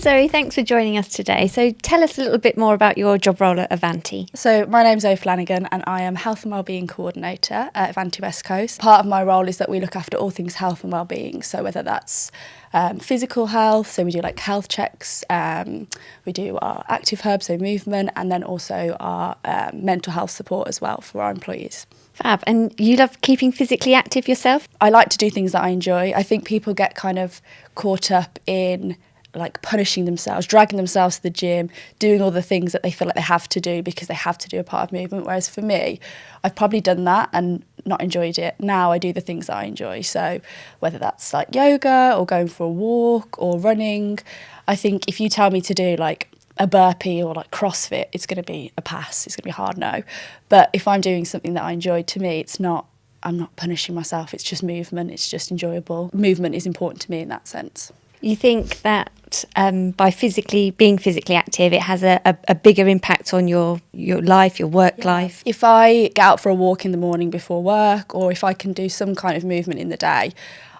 Zoe, thanks for joining us today. So tell us a little bit more about your job role at Avanti. So my name's Zoe Flannagan and I am Health and Wellbeing Coordinator at Avanti West Coast. Part of my role is that we look after all things health and wellbeing, so whether that's physical health, so we do like health checks, we do our active hub, so movement, and then also our mental health support as well for our employees. Fab. And you love keeping physically active yourself? I like to do things that I enjoy. I think people get kind of caught up in like punishing themselves, dragging themselves to the gym, doing all the things that they feel like they have to do because they have to do a part of movement. Whereas for me, I've probably done that and not enjoyed it. Now I do the things that I enjoy. So whether that's like yoga or going for a walk or running, I think if you tell me to do like a burpee or like CrossFit, it's going to be a pass. It's going to be a hard no. But if I'm doing something that I enjoy, to me, I'm not punishing myself. It's just movement. It's just enjoyable. Movement is important to me in that sense. You think that by being physically active, it has a bigger impact on your life, your work life? If I get out for a walk in the morning before work, or if I can do some kind of movement in the day,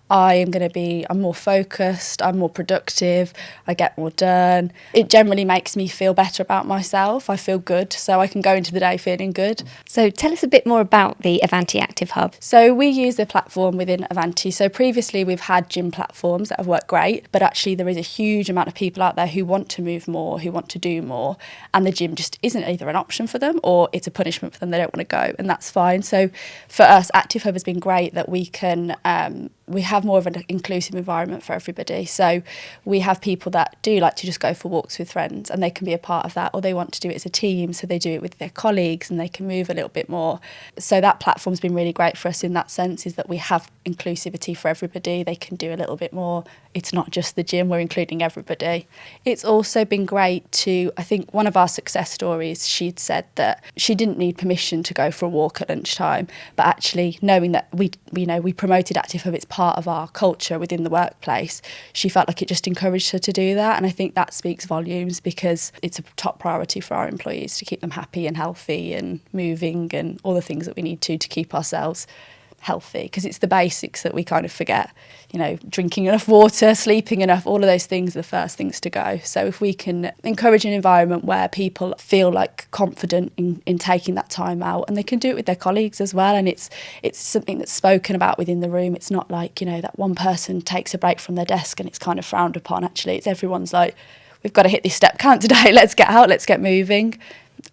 I'm more focused, I'm more productive, I get more done. It generally makes me feel better about myself. I feel good, so I can go into the day feeling good. So tell us a bit more about the Avanti Active Hub. So we use the platform within Avanti. So previously we've had gym platforms that have worked great, but actually there is a huge amount of people out there who want to move more, who want to do more, and the gym just isn't either an option for them or it's a punishment for them. They don't want to go, and that's fine. So for us, Active Hub has been great that we can we have more of an inclusive environment for everybody. So we have people that do like to just go for walks with friends and they can be a part of that, or they want to do it as a team, so they do it with their colleagues and they can move a little bit more. So that platform's been really great for us in that sense, is that we have inclusivity for everybody. They can do a little bit more. It's not just the gym, we're including everybody. It's also been great to, I think one of our success stories, she'd said that she didn't need permission to go for a walk at lunchtime, but actually knowing that we promoted Active Hub, it's part of our culture within the workplace, she felt like it just encouraged her to do that. And I think that speaks volumes, because it's a top priority for our employees to keep them happy and healthy and moving and all the things that we need to keep ourselves healthy, because it's the basics that we kind of forget. Drinking enough water, sleeping enough, all of those things are the first things to go. So if we can encourage an environment where people feel like confident in taking that time out, and they can do it with their colleagues as well, and it's something that's spoken about within the room. It's not like, that one person takes a break from their desk and it's kind of frowned upon. Actually, it's everyone's like, we've got to hit this step count today, let's get out, let's get moving.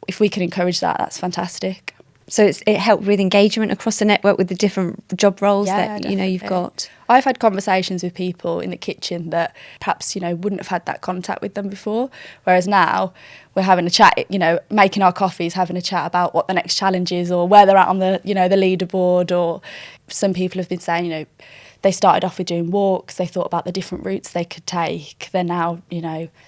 If we can encourage that, that's fantastic. So it helped with engagement across the network with the different job roles that you've got. I've had conversations with people in the kitchen that perhaps wouldn't have had that contact with them before, whereas now we're having a chat, making our coffees, having a chat about what the next challenge is or where they're at on the the leaderboard. Or some people have been saying they started off with doing walks, they thought about the different routes they could take. They're now,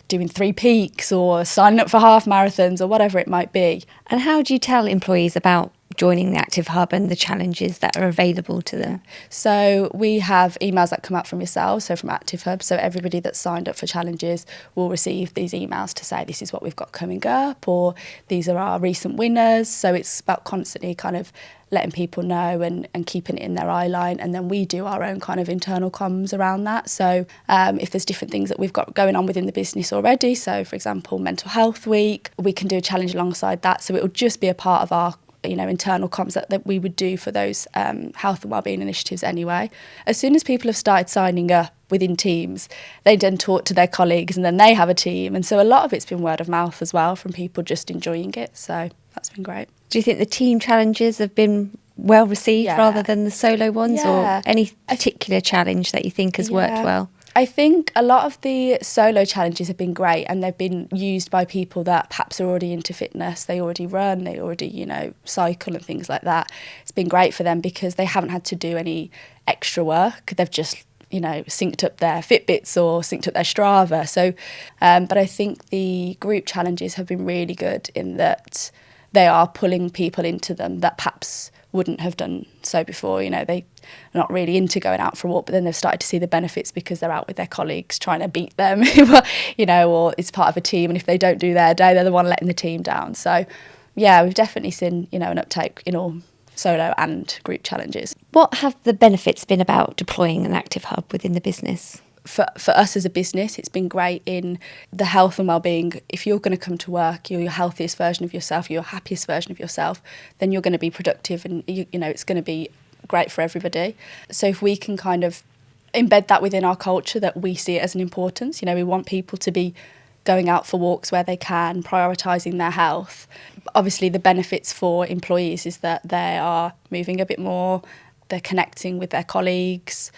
doing 3 peaks or signing up for half marathons or whatever it might be. And how do you tell employees about joining the Active Hub and the challenges that are available to them? So we have emails that come out from yourselves, so from Active Hub. So everybody that's signed up for challenges will receive these emails to say this is what we've got coming up, or these are our recent winners. So it's about constantly kind of letting people know and keeping it in their eye line. And then we do our own kind of internal comms around that. So if there's different things that we've got going on within the business already, so for example, Mental Health Week, we can do a challenge alongside that. So it will just be a part of our internal comms that we would do for those health and wellbeing initiatives anyway. As soon as people have started signing up within teams, they then talk to their colleagues and then they have a team. And so a lot of it's been word of mouth as well, from people just enjoying it. So that's been great. Do you think the team challenges have been well received rather than the solo ones, or any particular challenge that you think has worked well? I think a lot of the solo challenges have been great, and they've been used by people that perhaps are already into fitness. They already run, they already, cycle and things like that. It's been great for them because they haven't had to do any extra work. They've just, synced up their Fitbits or synced up their Strava. So, but I think the group challenges have been really good in that they are pulling people into them that perhaps wouldn't have done so before. They're not really into going out for a walk, but then they've started to see the benefits because they're out with their colleagues trying to beat them, or it's part of a team, and if they don't do their day, they're the one letting the team down. So yeah, we've definitely seen, an uptake in all solo and group challenges. What have the benefits been about deploying an Active Hub within the business? for us as a business, it's been great in the health and wellbeing. If you're going to come to work, you're your healthiest version of yourself, you're your happiest version of yourself, then you're going to be productive, and it's going to be great for everybody. So if we can kind of embed that within our culture, that we see it as an importance, we want people to be going out for walks where they can, prioritising their health. Obviously, the benefits for employees is that they are moving a bit more, they're connecting with their colleagues.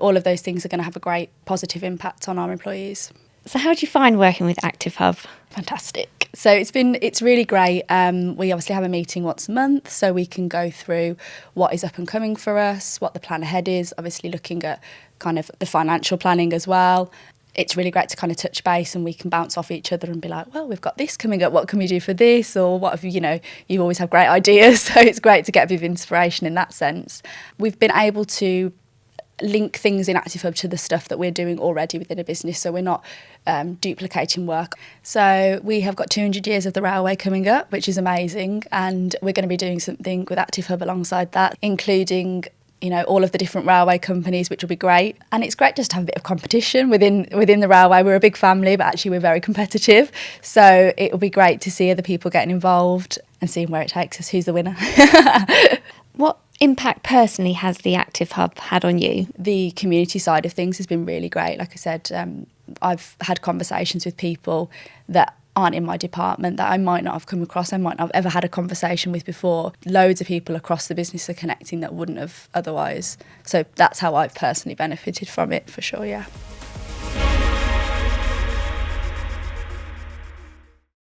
All of those things are going to have a great positive impact on our employees. So how do you find working with Active Hub? Fantastic. So it's really great. We obviously have a meeting once a month, so we can go through what is up and coming for us, what the plan ahead is, obviously looking at kind of the financial planning as well. It's really great to kind of touch base, and we can bounce off each other and be like, well, we've got this coming up, what can we do for this? Or what have you always have great ideas, so it's great to get a bit of inspiration in that sense. We've been able to link things in Active Hub to the stuff that we're doing already within a business, so we're not duplicating work. So we have got 200 years of the railway coming up, which is amazing, and we're going to be doing something with Active Hub alongside that, including all of the different railway companies, which will be great. And it's great just to have a bit of competition within the railway. We're a big family, but actually we're very competitive. So it will be great to see other people getting involved and seeing where it takes us, who's the winner. What impact personally has the Active Hub had on you? The community side of things has been really great. Like I said, I've had conversations with people that aren't in my department that I might not have come across, I might not have ever had a conversation with before. Loads of people across the business are connecting that wouldn't have otherwise. So that's how I've personally benefited from it, for sure, yeah.